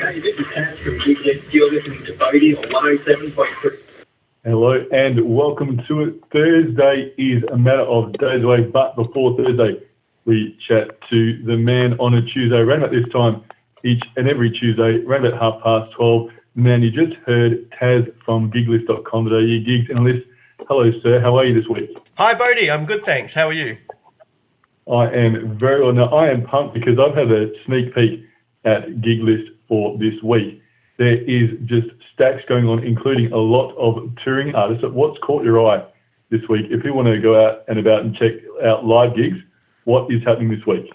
G'day, this is Taz from Gig List. You're listening to Bodie on 107.3. Hello and welcome to it. Thursday is a matter of days away, but before Thursday, we chat to the man on a Tuesday, around at this time, each and every Tuesday, around at 12:30. Man, you just heard Taz from giglist.com.au, gigs analyst. Hello, sir. How are you this week? Hi, Bodie. I'm good, thanks. How are you? I am very well. Now, I am pumped because I've had a sneak peek at Giglist for this week. There is just stacks going on, including a lot of touring artists. So what's caught your eye this week? If you want to go out and about and check out live gigs, what is happening this week?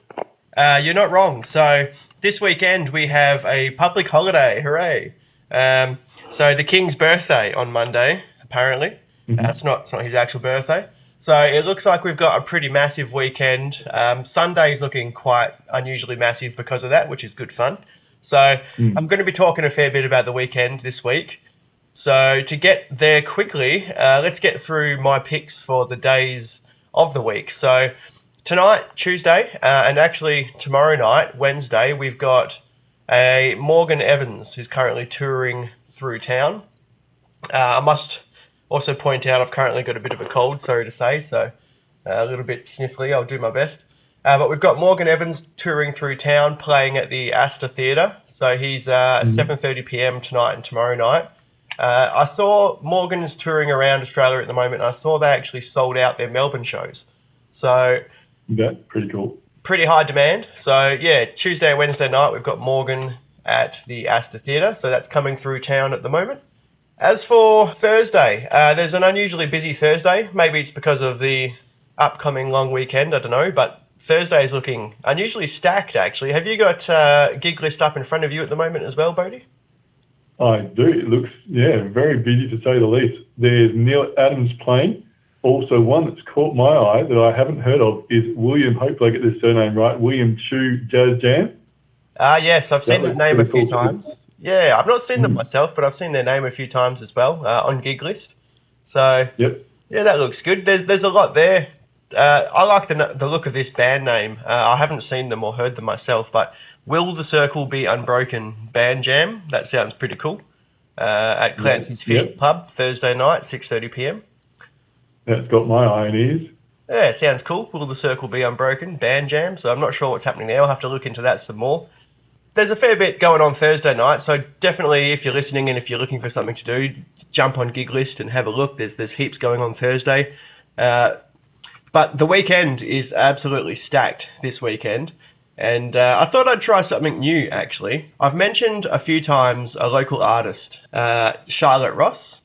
You're not wrong. So this weekend we have a public holiday. Hooray! So the King's birthday on Monday, apparently. Mm-hmm. It's not his actual birthday. So it looks like we've got a pretty massive weekend. Sunday's looking quite unusually massive because of that, which is good fun. So I'm going to be talking a fair bit about the weekend this week. So to get there quickly, let's get through my picks for the days of the week. So tonight, Tuesday, and actually tomorrow night, Wednesday, we've got a Morgan Evans who's currently touring through town. I must also point out I've currently got a bit of a cold, sorry to say, so a little bit sniffly. I'll do my best. But we've got Morgan Evans touring through town, playing at the Astor Theatre. So he's 7:30 p.m. tonight and tomorrow night. I saw Morgan's touring around Australia at the moment, and I saw they actually sold out their Melbourne shows. So that's pretty cool. Pretty high demand. So yeah, Tuesday and Wednesday night we've got Morgan at the Astor Theatre. So that's coming through town at the moment. As for Thursday, there's an unusually busy Thursday. Maybe it's because of the upcoming long weekend, I don't know, but Thursday is looking unusually stacked, actually. Have you got Gig List up in front of you at the moment as well, Bodie? I do. It looks, very busy to say the least. There's Neil Adams playing. Also, one that's caught my eye that I haven't heard of is William, hopefully I get this surname right, William Chu Jazz Jam. Yes, I've seen his name a few times. Yeah, I've not seen them myself, but I've seen their name a few times as well on Gig List. So, yeah, that looks good. There's a lot there. I like the look of this band name. I haven't seen them or heard them myself, but Will the Circle Be Unbroken Band Jam? That sounds pretty cool. At Clancy's Fish Pub, Thursday night, 6:30 p.m. That's got my eye and ears. Yeah, sounds cool. Will the Circle Be Unbroken Band Jam? So I'm not sure what's happening there. I'll have to look into that some more. There's a fair bit going on Thursday night, so definitely if you're listening and if you're looking for something to do, jump on Gig List and have a look. There's heaps going on Thursday. But the weekend is absolutely stacked this weekend, and I thought I'd try something new, actually. I've mentioned a few times a local artist, Charlotte Ross,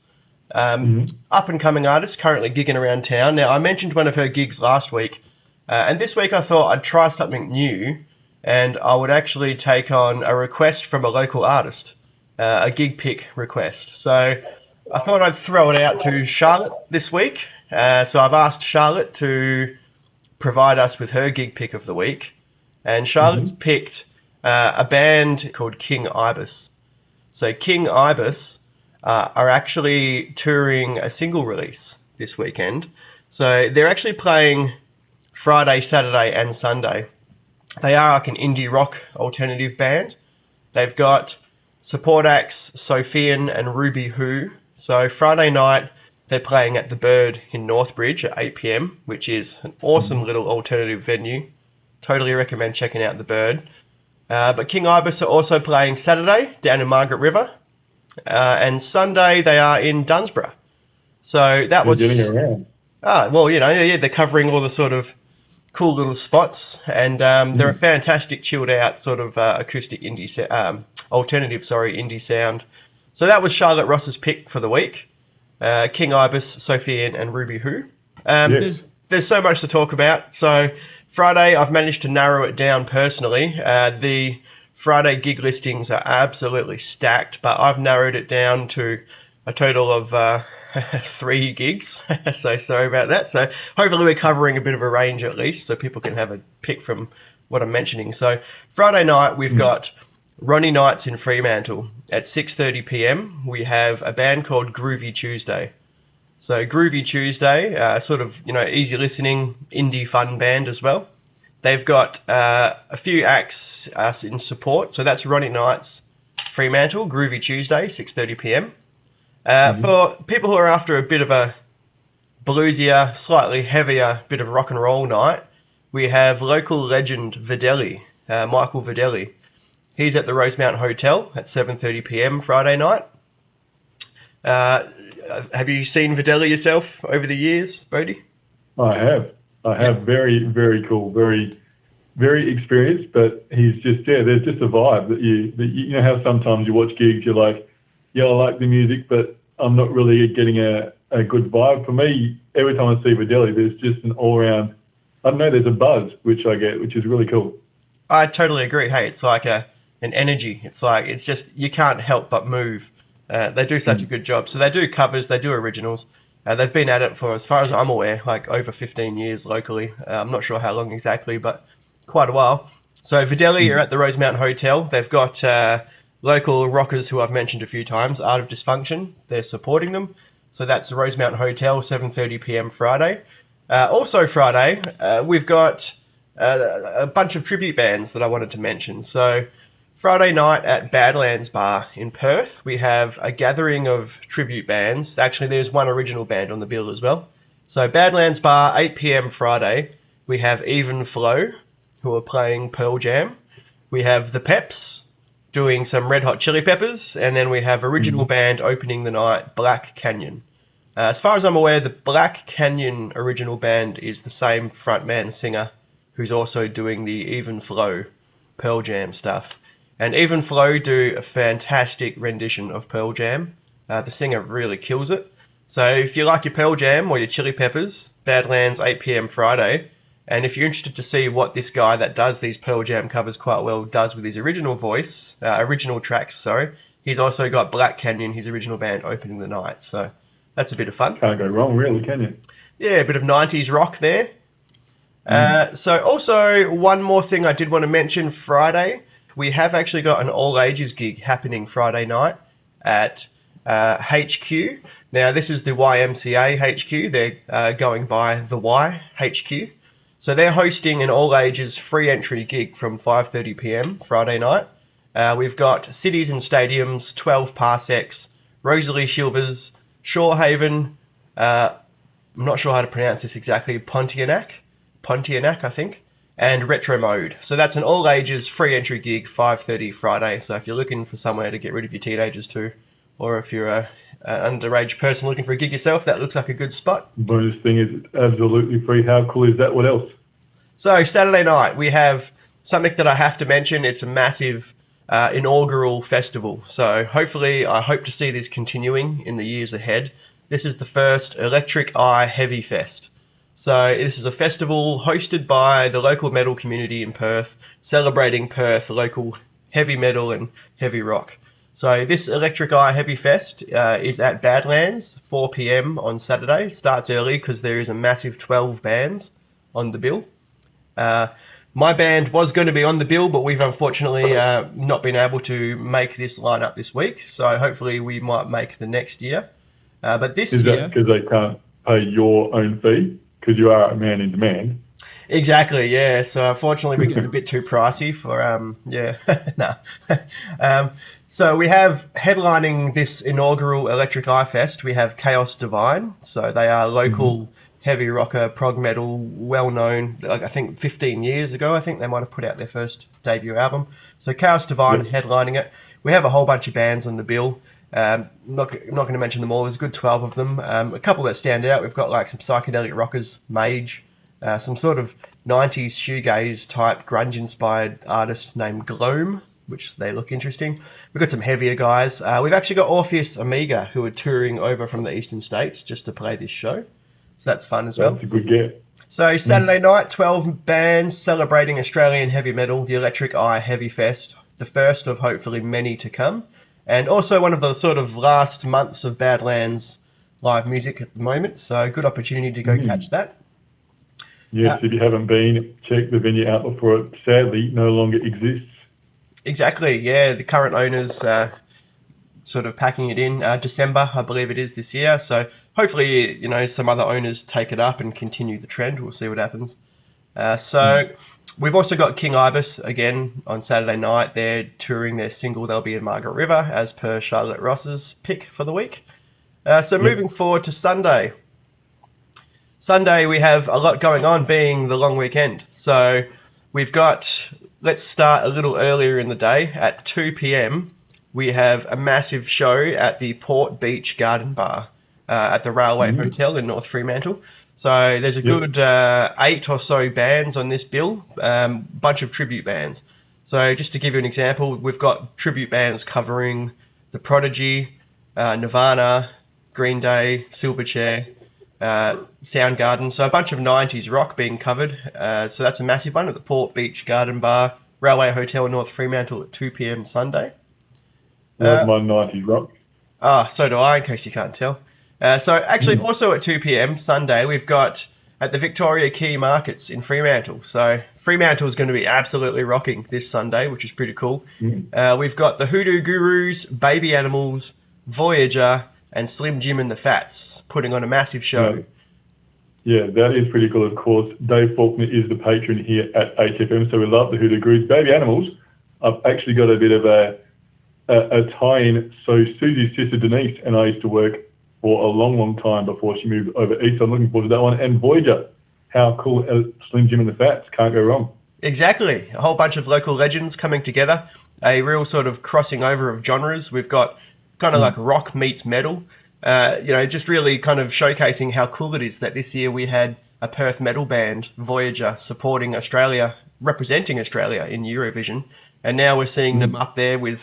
up-and-coming artist, currently gigging around town. Now, I mentioned one of her gigs last week, and this week I thought I'd try something new, and I would actually take on a request from a local artist, a gig pick request. So I thought I'd throw it out to Charlotte this week. So I've asked Charlotte to provide us with her gig pick of the week. And Charlotte's picked a band called King Ibis. So King Ibis are actually touring a single release this weekend. So they're actually playing Friday, Saturday and Sunday. They are like an indie rock alternative band. They've got support acts Sophian and Ruby Who. So Friday night, they're playing at the Bird in Northbridge at 8 p.m, which is an awesome little alternative venue. Totally recommend checking out the Bird. But King Ibis are also playing Saturday down in Margaret River. And Sunday, they are in Dunsborough. So that was... They're getting around. They're covering all the sort of cool little spots, and they're a fantastic chilled out sort of acoustic alternative indie sound. So that was Charlotte Ross's pick for the week. King Ibis, Sophian and Ruby Who. There's so much to talk about. So Friday, I've managed to narrow it down personally. The Friday gig listings are absolutely stacked, but I've narrowed it down to a total of 3 gigs. So sorry about that. So hopefully we're covering a bit of a range at least, so people can have a pick from what I'm mentioning. So Friday night, we've got Ronnie Nights in Fremantle at 6:30 p.m. We have a band called Groovy Tuesday. So Groovy Tuesday, sort of, easy listening, indie fun band as well. They've got a few acts in support. So that's Ronnie Nights, Fremantle, Groovy Tuesday, 6:30 p.m. For people who are after a bit of a bluesier, slightly heavier bit of rock and roll night, we have local legend Videli, Michael Videli. He's at the Rosemount Hotel at 7:30 p.m. Friday night. Have you seen Videli yourself over the years, Bodie? I have. Very, very cool. Very, very experienced, but he's just, there's just a vibe that you know how sometimes you watch gigs, you're like, yeah, I like the music, but I'm not really getting a good vibe. For me, every time I see Videli, there's just an all-round, I don't know, there's a buzz, which I get, which is really cool. I totally agree. Hey, it's like an energy. It's just, you can't help but move. They do such a good job. So they do covers, they do originals. They've been at it for, as far as I'm aware, like over 15 years locally. I'm not sure how long exactly, but quite a while. So Videli are at the Rosemount Hotel. They've got local rockers who I've mentioned a few times, Art of Dysfunction. They're supporting them. So that's the Rosemount Hotel, 7:30 p.m. Friday. Also Friday, we've got a bunch of tribute bands that I wanted to mention. So Friday night at Badlands Bar in Perth, we have a gathering of tribute bands. Actually, there's one original band on the bill as well. So Badlands Bar, 8 p.m. Friday, we have Even Flow, who are playing Pearl Jam. We have The Peps doing some Red Hot Chili Peppers, and then we have original band opening the night, Black Canyon. As far as I'm aware, the Black Canyon original band is the same frontman singer who's also doing the Even Flow Pearl Jam stuff. And Even Flow do a fantastic rendition of Pearl Jam. The singer really kills it. So if you like your Pearl Jam or your Chili Peppers, Badlands, 8 p.m. Friday. And if you're interested to see what this guy that does these Pearl Jam covers quite well does with his original voice, original tracks, he's also got Black Canyon, his original band, opening the night. So that's a bit of fun. Can't go wrong, really, can you? Yeah, a bit of 90s rock there. So also, one more thing I did want to mention, Friday, we have actually got an all-ages gig happening Friday night at HQ. Now, this is the YMCA HQ. They're going by the Y HQ. So they're hosting an all-ages free entry gig from 5:30 p.m. Friday night. We've got Cities and Stadiums, 12 Parsecs, Rosalie Shilvers, Shorehaven, I'm not sure how to pronounce this exactly, Pontiac, I think, and Retro Mode. So that's an all-ages free entry gig, 5:30 Friday. So if you're looking for somewhere to get rid of your teenagers to, or if you're an underage person looking for a gig yourself, that looks like a good spot. Bonus thing is it's absolutely free. How cool is that? What else? So Saturday night, we have something that I have to mention. It's a massive inaugural festival. So hopefully, I hope to see this continuing in the years ahead. This is the first Electric Eye Heavy Fest. So this is a festival hosted by the local metal community in Perth, celebrating Perth, local heavy metal and heavy rock. So this Electric Eye Heavy Fest is at Badlands, 4 p.m. on Saturday. Starts early because there is a massive 12 bands on the bill. My band was going to be on the bill, but we've unfortunately not been able to make this lineup this week. So hopefully we might make the next year. But this year... Is that because they can't pay your own fee? Because you are a man in demand. Exactly, yeah. So unfortunately we're getting a bit too pricey for, So we have headlining this inaugural Electric Eye Fest, we have Chaos Divine. So they are local heavy rocker, prog metal, well known. Like, I think 15 years ago, I think they might have put out their first debut album. So Chaos Divine headlining it. We have a whole bunch of bands on the bill. Not going to mention them all. There's a good 12 of them. A couple that stand out. We've got like some psychedelic rockers, Mage, some sort of 90s shoegaze type grunge-inspired artist named Gloam, which they look interesting. We've got some heavier guys. We've actually got Orpheus Omega, who are touring over from the eastern states just to play this show. So that's fun as well. That's a good get. So Saturday night, 12 bands celebrating Australian heavy metal, the Electric Eye Heavy Fest, the first of hopefully many to come. And also one of the sort of last months of Badlands live music at the moment. So good opportunity to go catch that. Yes, if you haven't been, check the venue outlet for it. Sadly, no longer exists. Exactly, yeah. The current owners sort of packing it in December, I believe it is this year. So hopefully, some other owners take it up and continue the trend. We'll see what happens. So we've also got King Ibis again on Saturday night. They're touring their single. They'll be in Margaret River as per Charlotte Ross's pick for the week. So moving forward to Sunday. Sunday we have a lot going on, being the long weekend. So we've got, let's start a little earlier in the day. At 2 p.m. we have a massive show at the Port Beach Garden Bar at the Railway Hotel in North Fremantle. So there's a good 8 or so bands on this bill, bunch of tribute bands. So just to give you an example, we've got tribute bands covering The Prodigy, Nirvana, Green Day, Silverchair, Soundgarden. So a bunch of 90s rock being covered. So that's a massive one at the Port Beach Garden Bar, Railway Hotel in North Fremantle at 2 p.m. Sunday. Love my 90s rock. So do I, in case you can't tell. So actually also at 2 p.m. Sunday, we've got at the Victoria Key Markets in Fremantle. So Fremantle is going to be absolutely rocking this Sunday, which is pretty cool. We've got the Hoodoo Gurus, Baby Animals, Voyager, and Slim Jim and the Fats putting on a massive show. Yeah, that is pretty cool. Of course, Dave Faulkner is the patron here at HFM, so we love the Hoodoo Gurus. Baby Animals, I've actually got a bit of a tie-in. So Susie's sister Denise and I used to work for a long, long time before she moved over east. I'm looking forward to that one. And Voyager, how cool, Slim Jim and the Fats, can't go wrong. Exactly. A whole bunch of local legends coming together. A real sort of crossing over of genres. We've got kind of like rock meets metal. Just really kind of showcasing how cool it is that this year we had a Perth metal band, Voyager, supporting Australia, representing Australia in Eurovision. And now we're seeing them up there with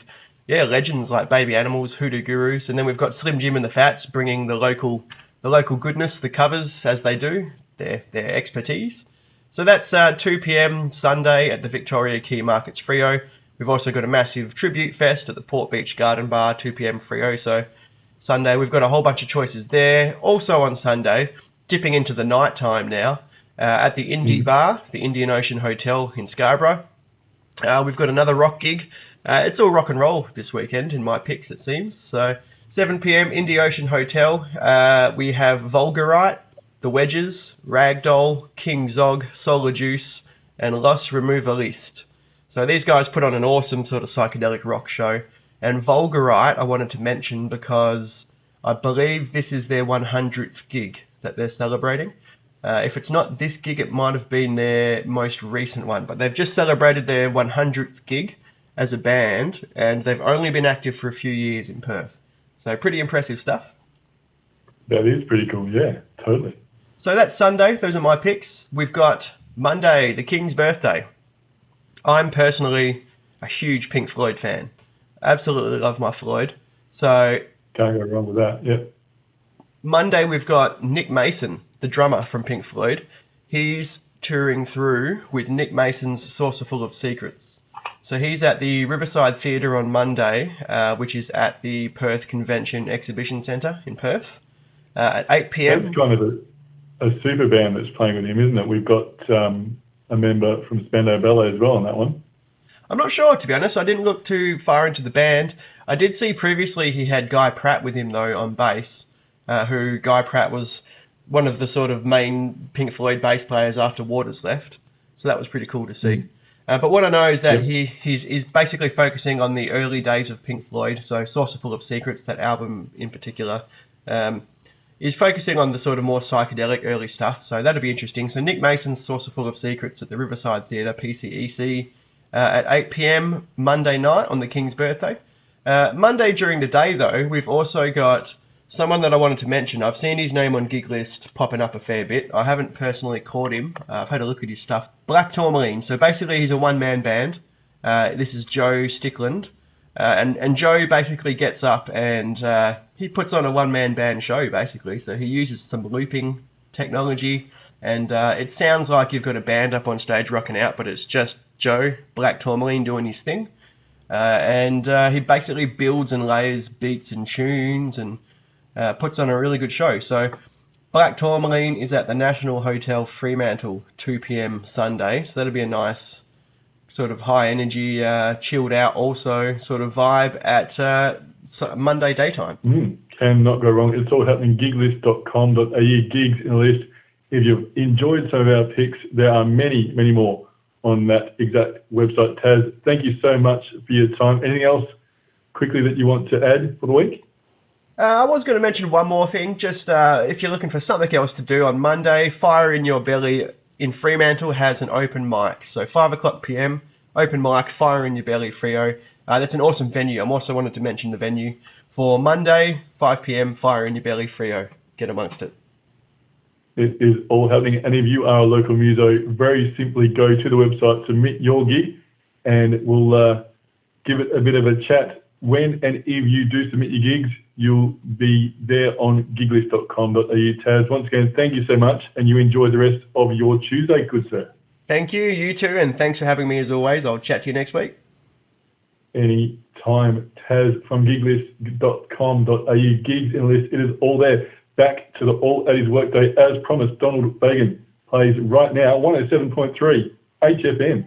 legends like Baby Animals, Hoodoo Gurus, and then we've got Slim Jim and the Fats bringing the local goodness, the covers as they do, their expertise. So that's 2 p.m. Sunday at the Victoria Key Markets Freo. We've also got a massive tribute fest at the Port Beach Garden Bar, 2 p.m. Freo. So Sunday we've got a whole bunch of choices there. Also on Sunday, dipping into the night time now, at the Indie Bar, the Indian Ocean Hotel in Scarborough. We've got another rock gig. It's all rock and roll this weekend in my picks, it seems. So 7 p.m. Indie Ocean Hotel. We have Vulgarite, The Wedges, Ragdoll, King Zog, Solar Juice, and Los Removalist. So these guys put on an awesome sort of psychedelic rock show. And Vulgarite I wanted to mention because I believe this is their 100th gig that they're celebrating. If it's not this gig, it might have been their most recent one. But they've just celebrated their 100th gig as a band, and they've only been active for a few years in Perth. So pretty impressive stuff. That is pretty cool, yeah, totally. So that's Sunday. Those are my picks. We've got Monday, the King's birthday. I'm personally a huge Pink Floyd fan. Absolutely love my Floyd. So can't go wrong with that, yeah. Monday we've got Nick Mason, the drummer from Pink Floyd. He's touring through with Nick Mason's Saucerful of Secrets. So he's at the Riverside Theatre on Monday, which is at the Perth Convention Exhibition Centre in Perth, at 8 p.m. That's kind of a super band that's playing with him, isn't it? We've got a member from Spandau Ballet as well on that one. I'm not sure, to be honest. I didn't look too far into the band. I did see previously he had Guy Pratt with him, though, on bass, who Guy Pratt was one of the sort of main Pink Floyd bass players after Waters left. So that was pretty cool to see. But what I know is that he's basically focusing on the early days of Pink Floyd, so Saucerful of Secrets, that album in particular, is focusing on the sort of more psychedelic early stuff, so that'll be interesting. So Nick Mason's Saucerful of Secrets at the Riverside Theatre, PCEC, at 8 p.m. Monday night on the King's birthday. Monday during the day, though, we've also got someone that I wanted to mention. I've seen his name on Gig List popping up a fair bit. I haven't personally caught him. I've had a look at his stuff. Black Tourmaline. So basically he's a one-man band. This is Joe Stickland. And Joe basically gets up and he puts on a one-man band show, basically. So he uses some looping technology. And it sounds like you've got a band up on stage rocking out, but it's just Joe, Black Tourmaline, doing his thing. And he basically builds and layers beats and tunes and puts on a really good show. So Black Tourmaline is at the National Hotel Fremantle, 2 p.m. Sunday. So that'll be a nice sort of high energy, chilled out also sort of vibe at Monday daytime. Cannot go wrong. It's all happening. Giglist.com.au, gigs in a list. If you've enjoyed some of our picks, there are many, many more on that exact website. Taz, thank you so much for your time. Anything else quickly that you want to add for the week? I was going to mention one more thing. Just if you're looking for something else to do on Monday, Fire in Your Belly in Fremantle has an open mic. So 5 o'clock PM, open mic, Fire in Your Belly, Freo. That's an awesome venue. I'm also wanted to mention the venue for Monday, 5 PM, Fire in Your Belly, Freo. Get amongst it. It is all happening. And if you are a local muso, very simply go to the website, submit your gig, and we'll give it a bit of a chat. When and if you do submit your gigs, you'll be there on giglist.com.au. Taz, once again, thank you so much, and you enjoy the rest of your Tuesday, good sir. Thank you, you too, and thanks for having me as always. I'll chat to you next week. Any time, Taz from giglist.com.au, gigs and list, it is all there. Back to the All 80s Workday, as promised. Donald Fagan plays right now, 107.3 HFM.